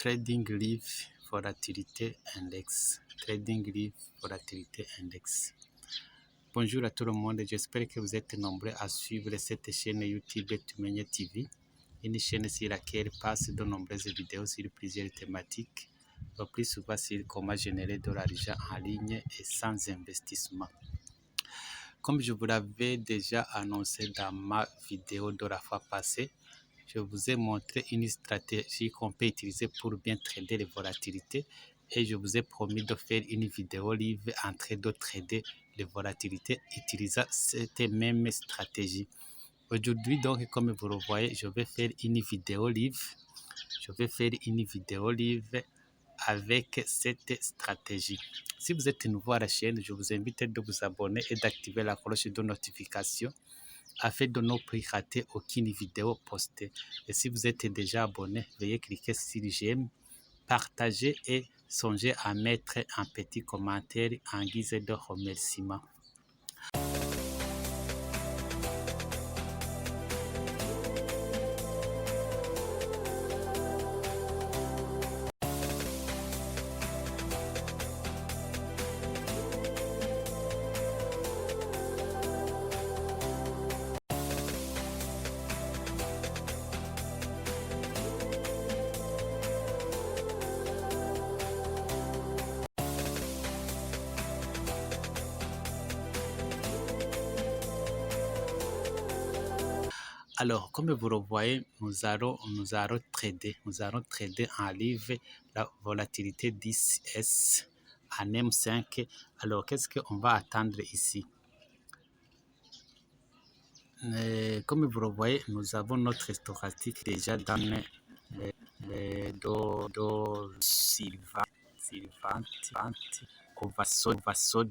Trading Live Volatilité Index. Trading Live Volatilité Index. Bonjour à tout le monde, j'espère que vous êtes nombreux à suivre cette chaîne YouTube Tumenye TV, une chaîne sur laquelle passe de nombreuses vidéos sur plusieurs thématiques, le plus souvent sur comment générer de l'argent en ligne et sans investissement. Comme je vous l'avais déjà annoncé dans ma vidéo de la fois passée, je vous ai montré une stratégie qu'on peut utiliser pour bien trader les volatilités et je vous ai promis de faire une vidéo live en train de trader les volatilités utilisant cette même stratégie. Aujourd'hui, donc, comme vous le voyez, je vais faire une vidéo live. Je vais faire une vidéo live avec cette stratégie. Si vous êtes nouveau à la chaîne, je vous invite de vous abonner et d'activer la cloche de notification afin de ne plus rater aucune vidéo postée. Et si vous êtes déjà abonné, veuillez cliquer sur j'aime, partager et songez à mettre un petit commentaire en guise de remerciement. Alors, comme vous le voyez, nous allons trader en livre la volatilité 10S en M5. Alors, qu'est-ce qu'on va attendre ici? Comme vous le voyez, nous avons notre stochastique déjà dans les do suivante, oversold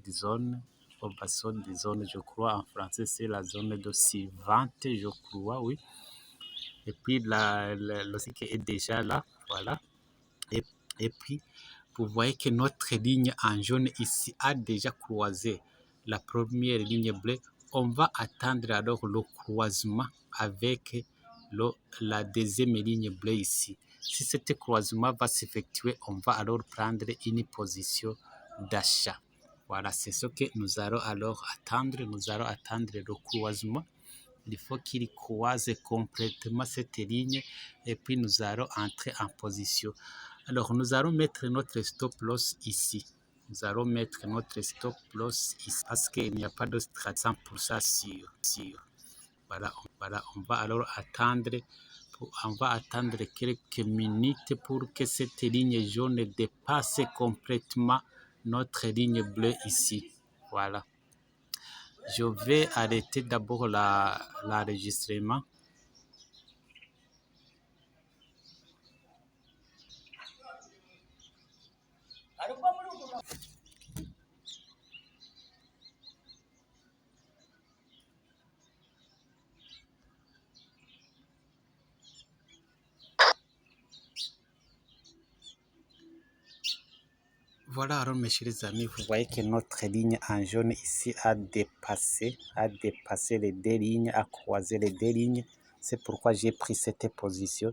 zone, je crois en français c'est la zone de suivante, je crois, oui. Et puis le cycle est déjà là, voilà. Et puis, vous voyez que notre ligne en jaune ici a déjà croisé la première ligne bleue. On va attendre alors le croisement avec la deuxième ligne bleue ici. Si ce croisement va s'effectuer, on va alors prendre une position d'achat. Voilà, c'est ce que nous allons alors attendre. Nous allons attendre le croisement. Il faut qu'il croise complètement cette ligne et puis nous allons entrer en position. Alors, nous allons mettre notre stop loss ici. Nous allons mettre notre stop loss ici parce qu'il n'y a pas de stratégie 100% sûr. Voilà, on va alors attendre. On va attendre quelques minutes pour que cette ligne jaune dépasse complètement notre ligne bleue ici. Voilà. Je vais arrêter d'abord l'enregistrement. Voilà, alors mes chers amis, vous voyez que notre ligne en jaune ici a dépassé les deux lignes, a croisé les deux lignes. C'est pourquoi j'ai pris cette position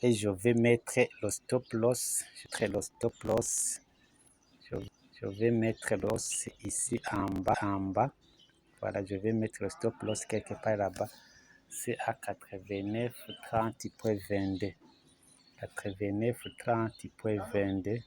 et je vais mettre le stop loss. Je vais mettre l'os ici en bas. Voilà, je vais mettre le stop loss quelque part là-bas. C'est à 89,30.22. 89,30.22.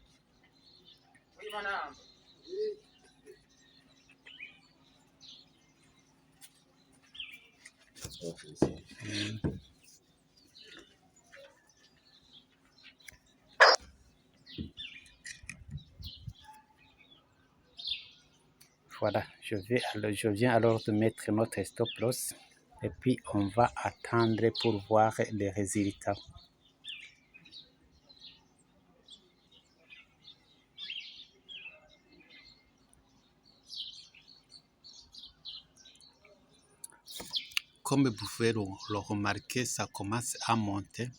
Voilà, je viens alors de mettre notre stop loss et puis on va attendre pour voir les résultats. Comme vous pouvez le remarquer, ça commence à monter.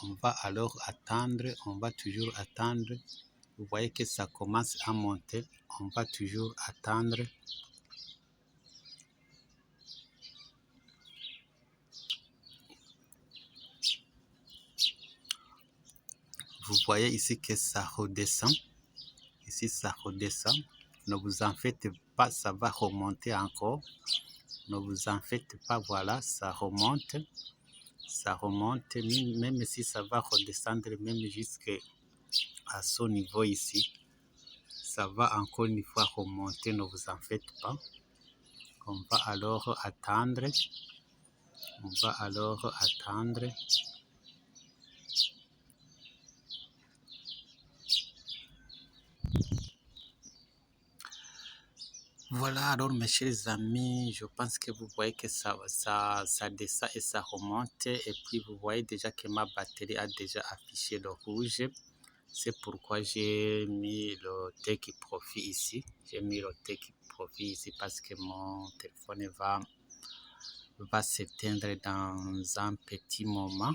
On va alors attendre, on va toujours attendre. Vous voyez que ça commence à monter. On va toujours attendre. Vous voyez ici que ça redescend. Ici, ça redescend. Ne vous en faites pas, ça va remonter encore. Ne vous en faites pas, voilà, ça remonte. Ça remonte, même si ça va redescendre, même jusqu'à ce niveau ici. Ça va encore une fois remonter, ne vous en faites pas. On va alors attendre. On va alors attendre. Voilà, alors mes chers amis, je pense que vous voyez que ça descend et ça remonte. Et puis vous voyez déjà que ma batterie a déjà affiché le rouge. C'est pourquoi j'ai mis le Take Profit ici. J'ai mis le Take Profit ici parce que mon téléphone va s'éteindre dans un petit moment.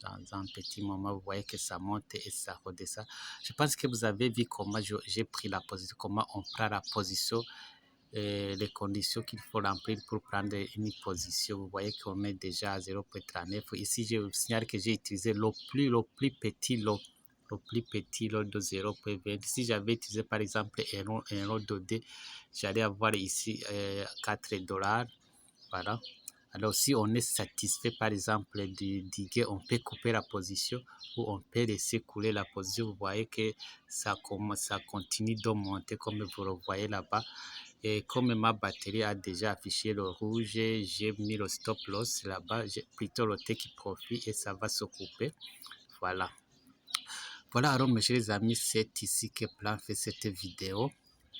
Dans un petit moment, vous voyez que ça monte et ça redescend. Je pense que vous avez vu comment j'ai pris la position, comment on prend la position, les conditions qu'il faut remplir pour prendre une position. Vous voyez qu'on est déjà à 0,39. Ici, je vous signale que j'ai utilisé le plus petit lot. Le plus petit lot de 0,20. Si j'avais utilisé par exemple un lot de D, j'allais avoir ici 4 $. Voilà. Alors, si on est satisfait, par exemple, du gain, on peut couper la position ou on peut laisser couler la position. Vous voyez que ça continue de monter comme vous le voyez là-bas. Et comme ma batterie a déjà affiché le rouge, j'ai mis le stop loss là-bas, j'ai plutôt le take profit et ça va se couper. Voilà. Voilà, alors mes chers amis, c'est ici que Plan fait cette vidéo.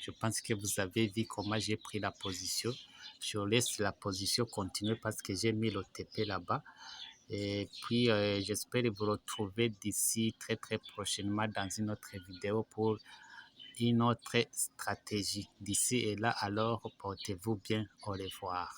Je pense que vous avez vu comment j'ai pris la position. Je laisse la position continuer parce que j'ai mis le TP là-bas. Et puis, j'espère vous retrouver d'ici très prochainement dans une autre vidéo pour une autre stratégie. D'ici et là, alors, portez-vous bien. Au revoir.